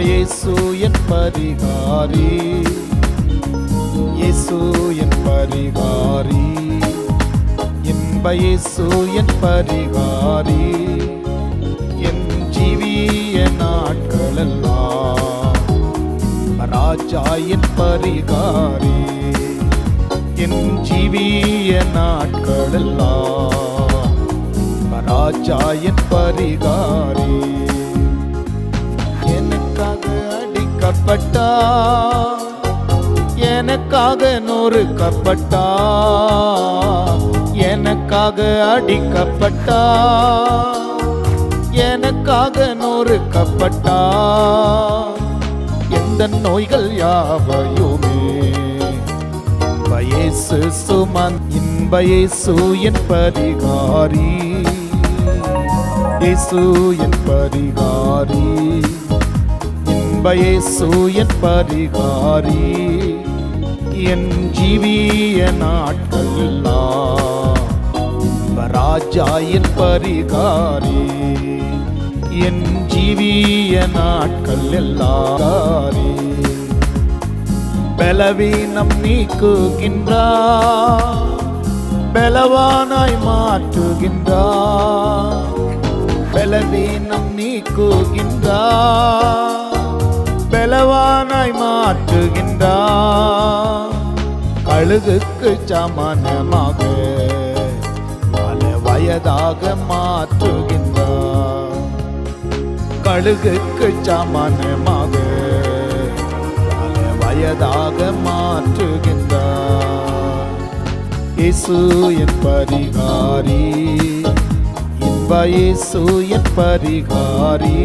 இயேசு என் பரிகாரி, இயேசு என் பரிகாரி, இன்ப இயேசு என் பரிகாரி, என் ஜீவிய நாட்களெல்லாம் ராஜா என் பரிகாரி, என் ஜீவிய நாட்களெல்லாம் ராஜா என் பரிகாரி. எனக்காக அடிக்கப்பட்டா, எனக்காக நொறுக்கப்பட்டா, எனக்காக அடிக்கப்பட்டா, எனக்காக நொறுக்கப்பட்டா, எந்த நோய்கள் யாவையுமே இன்ப இயேசு இன்ப இயேசு என் பரிகாரி, இயேசு என் பரிகாரி, இன்ப இயேசு என் பரிகாரி, என் ஜீவிய நாட்களெல்லாம் ராஜா என் பரிகாரி, என் ஜீவிய நாட்களெல்லாம். பலவீனம் நீக்குகின்றார், பலவானாய் மாற்றுகின்றார், பலவீனம் நீக்குகின்றார், பலவானாய் மாற்றுகின்றார், கழுகுக்கு சமானமாக பல வயதாக மாற்றுகின்றார், கழுகுக்கு சமானமாக பல வயதாக மாற்றுகின்றார். இயேசு என் பரிகாரி, இன்ப இயேசு என் பரிகாரி,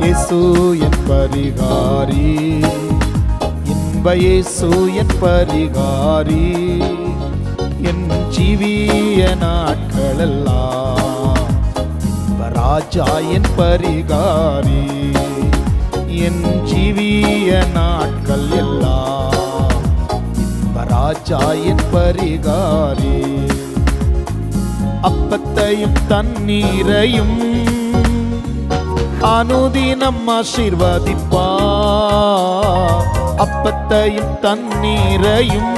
இயேசு என் பரிகாரி, இன்ப இயேசு என் பரிகாரி, என் ஜீவிய நாட்களெல்லாம் ராஜா என் பரிகாரி, என் ஜீவிய நாட்கள் எல்லாம் ராஜா என் பரிகாரி. அப்பத்தையும் தண்ணீரையும் அனுதினம் ஆசீர்வதிப்பார், அப்பத்தையும் தண்ணீரையும்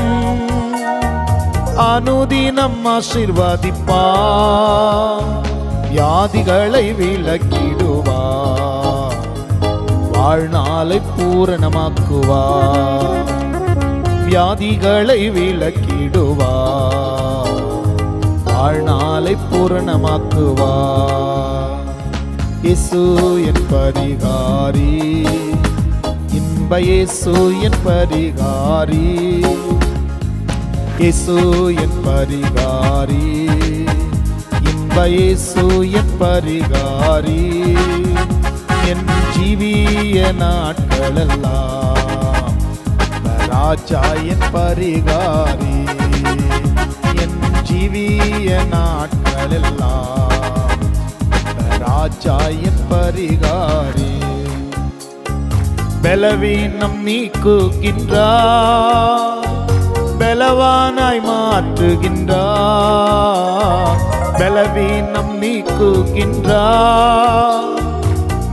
அனுதினம் ஆசீர்வதிப்பார், வியாதிகளை விலக்கிடுவார், வாழ்நாளை பூரணமாக்குவார், வியாதிகளை விலக்கிடுவார், வாழ்நாளை பூரணமாக்குவார். இயேசு என் பரிகாரி, இன்ப இயேசு என் பரிகாரி, இயேசு என் பரிகாரி, இன்ப இயேசு என் பரிகாரி, என் ஜீவிய நாட்களெல்லாம் ராஜா என் பரிகாரி, என் ஜீவிய நாட்களெல்லாம் ராஜா என் பரிகாரி. பலவீனம் நீக்குகின்றார், பலவானாய் மாற்றுகின்றார், பலவீனம் நீக்குகின்றார்,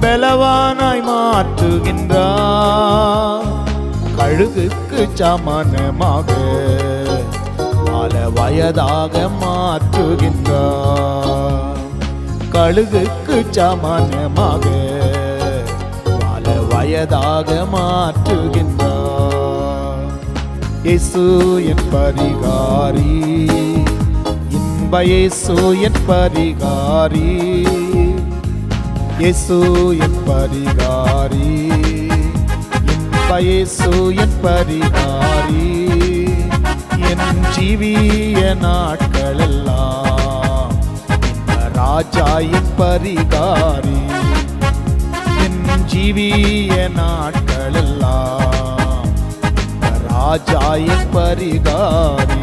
பலவானாய் மாற்றுகின்றார், கழுகுக்கு சமானமாக பல வயதாக மாற்றுகின்றார், கழுகுக்கு சமானமாக பல வயதாக மாற்றுகின்றார். இயேசு என் பரிகாரி, இன்ப இயேசு என் பரிகாரி, இயேசு என் பரிகாரி, இன்ப இயேசு என் பரிகாரி, என் ஜீவிய நாட்களெல்லாம் ராஜா என் பரிகாரி, என் ஜீவிய நாட்களெல்லாம் ராஜா என் பரிகாரி.